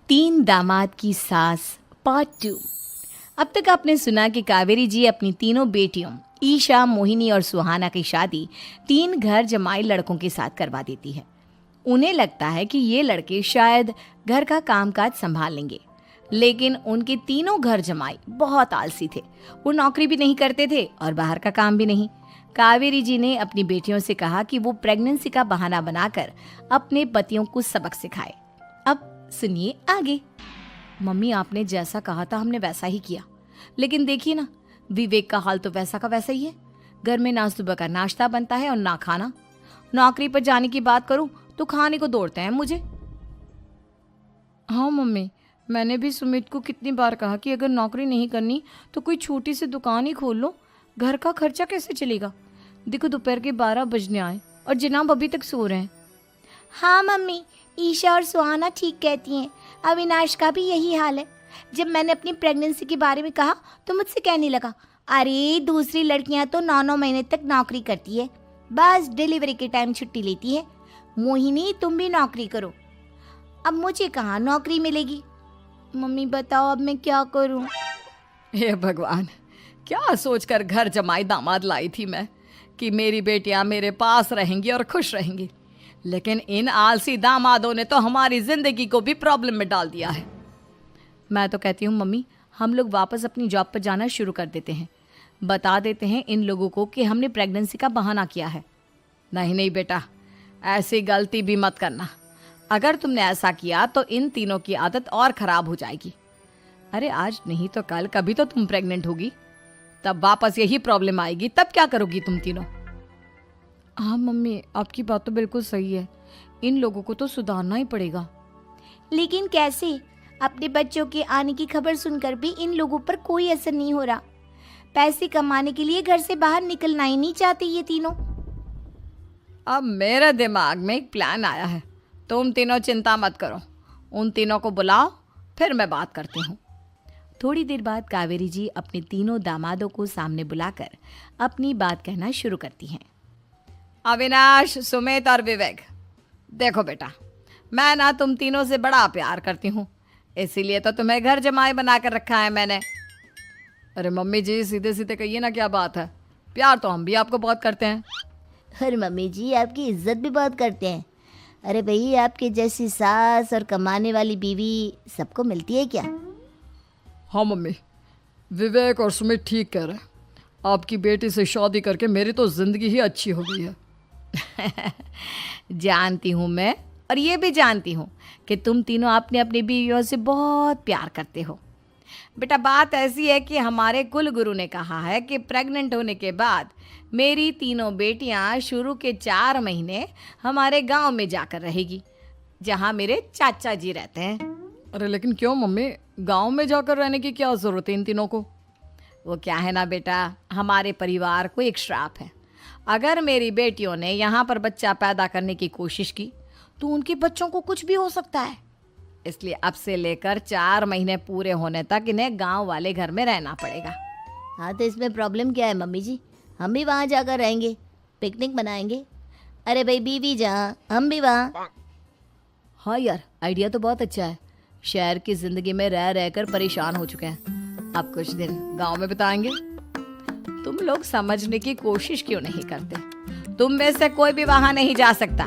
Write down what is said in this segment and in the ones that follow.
तीन दामाद की सास पार्ट 2। अब तक आपने सुना कि कावेरी जी अपनी तीनों बेटियों ईशा, मोहिनी और सुहाना की शादी 3 घर जमाई लड़कों के साथ करवा देती है। उन्हें लगता है कि ये लड़के शायद घर का कामकाज संभाल लेंगे, लेकिन उनके तीनों घर जमाई बहुत आलसी थे। वो नौकरी भी नहीं करते थे और बाहर का काम भी नहीं। कावेरी जी ने अपनी बेटियों से कहा कि वो प्रेगनेंसी का बहाना बनाकर अपने पतियों को सबक सिखाए। अब सुनिए आगे। मम्मी, आपने जैसा कहा था हमने वैसा ही किया, लेकिन देखिए ना, विवेक का हाल तो वैसा का वैसा ही है। घर में ना सुबह का नाश्ता बनता है और ना खाना। नौकरी पर जाने की बात करूं तो खाने को दौड़ते हैं मुझे। हाँ मम्मी, मैंने भी सुमित को कितनी बार कहा कि अगर नौकरी नहीं करनी तो कोई छोटी सी दुकान ही खोल लो, घर का खर्चा कैसे चलेगा। देखो दोपहर के 12 बजने आए और जनाब अभी तक सो रहे हैं। हाँ मम्मी, ईशा और सुहाना ठीक कहती हैं। अविनाश का भी यही हाल है। जब मैंने अपनी प्रेगनेंसी के बारे में कहा तो मुझसे कहने लगा, अरे दूसरी लड़कियां तो 9-9 महीने तक नौकरी करती है, बस डिलीवरी के टाइम छुट्टी लेती है। मोहिनी, तुम भी नौकरी करो। अब मुझे कहाँ नौकरी मिलेगी। मम्मी बताओ अब मैं क्या करूँ। हे भगवान, क्या सोचकर घर जमाई दामाद लाई थी मैं कि मेरी बेटियां मेरे पास रहेंगी और खुश रहेंगी, लेकिन इन आलसी दामादों ने तो हमारी जिंदगी को भी प्रॉब्लम में डाल दिया है। मैं तो कहती हूँ मम्मी, हम लोग वापस अपनी जॉब पर जाना शुरू कर देते हैं। बता देते हैं इन लोगों को कि हमने प्रेगनेंसी का बहाना किया है। नहीं नहीं बेटा, ऐसी गलती भी मत करना। अगर तुमने ऐसा किया तो इन तीनों की आदत और ख़राब हो जाएगी। अरे आज नहीं तो कल कभी तो तुम प्रेग्नेंट होगी, तब वापस यही प्रॉब्लम आएगी। तब क्या करोगी तुम तीनों। हाँ मम्मी, आपकी बात तो बिल्कुल सही है। इन लोगों को तो सुधारना ही पड़ेगा। लेकिन कैसे? अपने बच्चों के आने की खबर सुनकर भी इन लोगों पर कोई असर नहीं हो रहा। पैसे कमाने के लिए घर से बाहर निकलना ही नहीं चाहते ये तीनों। अब मेरे दिमाग में एक प्लान आया है। तुम तीनों चिंता मत करो, उन तीनों को बुलाओ, फिर मैं बात करती हूँ। थोड़ी देर बाद कावेरी जी अपने तीनों दामादों को सामने बुलाकर अपनी बात कहना शुरू करती हैं। अविनाश, सुमित और विवेक, देखो बेटा, मैं ना तुम तीनों से बड़ा प्यार करती हूँ, इसीलिए तो तुम्हें घर जमाई बना कर रखा है मैंने। अरे मम्मी जी, सीधे सीधे कहिए ना, क्या बात है। प्यार तो हम भी आपको बहुत करते हैं। अरे मम्मी जी, आपकी इज्जत भी बहुत करते हैं। अरे भाई, आपके जैसी सास और कमाने वाली बीवी सबको मिलती है क्या? हाँ मम्मी, विवेक और सुमित ठीक कह रहे हैं। आपकी बेटी से शादी करके मेरी तो ज़िंदगी ही अच्छी हो गई है। जानती हूँ मैं, और ये भी जानती हूँ कि तुम तीनों अपने अपनी बीवियों से बहुत प्यार करते हो। बेटा, बात ऐसी है कि हमारे कुल गुरु ने कहा है कि प्रेग्नेंट होने के बाद मेरी तीनों बेटियाँ शुरू के 4 महीने हमारे गांव में जाकर रहेगी, जहाँ मेरे चाचा जी रहते हैं। अरे लेकिन क्यों मम्मी, गांव में जाकर रहने की क्या ज़रूरत है इन तीनों को। वो क्या है ना बेटा, हमारे परिवार को एक श्राप है। अगर मेरी बेटियों ने यहाँ पर बच्चा पैदा करने की कोशिश की तो उनके बच्चों को कुछ भी हो सकता है। इसलिए अब से लेकर 4 महीने पूरे होने तक इन्हें गांव वाले घर में रहना पड़ेगा। हाँ तो इसमें प्रॉब्लम क्या है मम्मी जी? हम भी वहाँ जाकर रहेंगे, पिकनिक मनाएंगे। अरे भाई, बीवी जहाँ हम भी वहाँ। हाँ यार, आइडिया तो बहुत अच्छा है। शहर की ज़िंदगी में रह रहकर परेशान हो चुके हैं, अब कुछ दिन गांव में बिताएंगे। तुम लोग समझने की कोशिश क्यों नहीं करते। तुम में से कोई भी वहां नहीं जा सकता,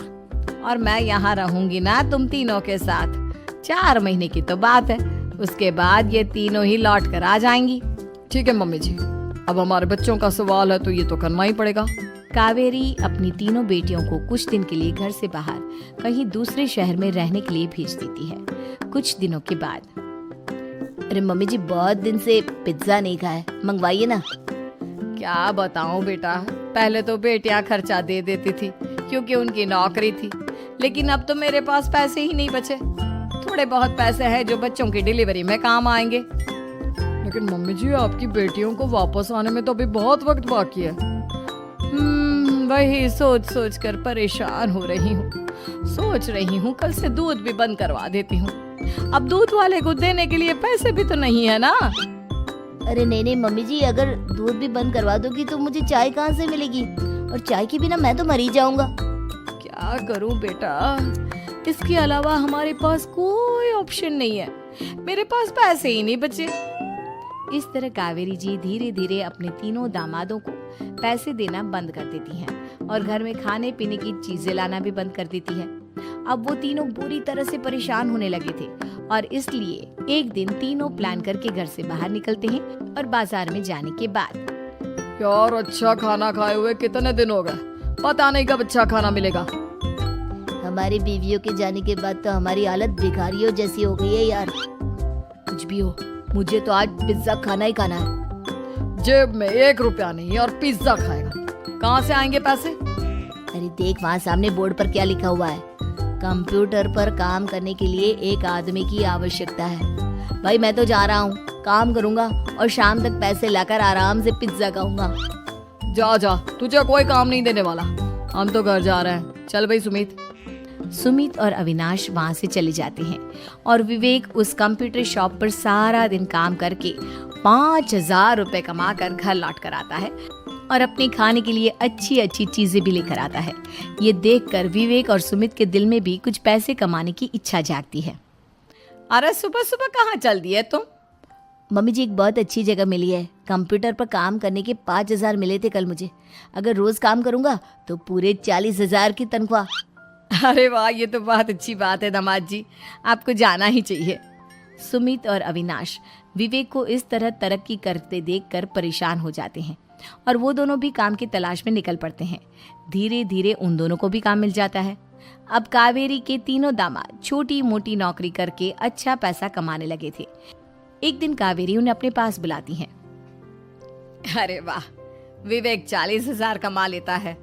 और मैं यहाँ रहूंगी ना तुम तीनों के साथ। 4 महीने की तो बात है, उसके बाद ये तीनों ही लौट कर आ जाएंगी। ठीक है मम्मी जी, अब हमारे बच्चों का सवाल है तो ये तो करना ही पड़ेगा। कावेरी अपनी तीनों बेटियों को कुछ दिन के लिए घर से बाहर कहीं दूसरे शहर में रहने के लिए भेज देती है। कुछ दिनों के बाद, अरे मम्मी जी, बहुत दिन से पिज्जा नहीं खाया, मंगवाइए ना। क्या बताऊं बेटा, पहले तो बेटियां खर्चा दे देती थी क्योंकि उनकी नौकरी थी, लेकिन अब तो मेरे पास पैसे ही नहीं बचे। थोड़े बहुत पैसे हैं जो बच्चों की डिलीवरी में काम आएंगे। लेकिन मम्मी जी, आपकी बेटियों को वापस आने में तो अभी बहुत वक्त बाकी है। वही सोच सोच कर परेशान हो रही हूँ। सोच रही हूँ कल से दूध भी बंद करवा देती हूँ। अब दूध वाले को देने के लिए पैसे भी तो नहीं है ना। अरे नहीं नहीं मम्मी जी, अगर दूध भी बंद करवा दोगी तो मुझे चाय कहाँ से मिलेगी? और चाय के बिना मैं तो मर ही जाऊंगा। क्या करूं बेटा, इसके अलावा हमारे पास कोई ऑप्शन नहीं है, मेरे पास पैसे ही नहीं बचे। इस तरह कावेरी जी धीरे धीरे अपने तीनों दामादों को पैसे देना बंद कर देती हैं और घर में खाने पीने की चीजें लाना भी बंद कर देती है। अब वो तीनों बुरी तरह से परेशान होने लगे थे और इसलिए एक दिन तीनों प्लान करके घर से बाहर निकलते हैं और बाजार में जाने के बाद, यार अच्छा खाना खाए हुए कितने दिन हो गए, पता नहीं कब अच्छा खाना मिलेगा। हमारी बीवियों के जाने के बाद तो हमारी हालत भिखारियों जैसी हो गई है यार। कुछ भी हो, मुझे तो आज पिज्जा खाना ही खाना है। जेब में 1 रुपया नहीं है और पिज्जा खाएगा, कहाँ से आएंगे पैसे? अरे देख वहाँ सामने बोर्ड पर क्या लिखा हुआ है, कंप्यूटर पर काम करने के लिए एक आदमी की आवश्यकता है। भाई मैं तो जा रहा हूँ, काम करूँगा और शाम तक पैसे लाकर आराम से पिज्जा खाऊंगा। जा जा, तुझे कोई काम नहीं देने वाला, हम तो घर जा रहे हैं। चल भाई सुमित। सुमित और अविनाश वहां से चले जाते हैं और विवेक उस कंप्यूटर शॉप पर सारा दिन काम करके 5,000 रुपए कमा कर घर लौट कर आता है और अपने खाने के लिए अच्छी अच्छी चीजें भी लेकर आता है। ये देखकर विवेक और सुमित के दिल में भी कुछ पैसे कमाने की इच्छा जागती है। अरे सुबह सुबह कहाँ चल दिए तुम? मम्मी जी एक बहुत अच्छी जगह मिली है, कंप्यूटर पर काम करने के 5,000 मिले थे कल मुझे। अगर रोज काम करूंगा तो पूरे 40,000 की तनख्वाह। अरे वाह, ये तो बहुत अच्छी बात है दामाद जी, आपको जाना ही चाहिए। सुमित और अविनाश विवेक को इस तरह तरक्की करते देखकर परेशान हो जाते हैं और वो दोनों भी काम की तलाश में निकल पड़ते हैं। धीरे धीरे उन दोनों को भी काम मिल जाता है। अब कावेरी के तीनों दामाद छोटी मोटी नौकरी करके अच्छा पैसा कमाने लगे थे। एक दिन कावेरी उन्हें अपने पास बुलाती हैं। अरे वाह, विवेक 40,000 कमा लेता है,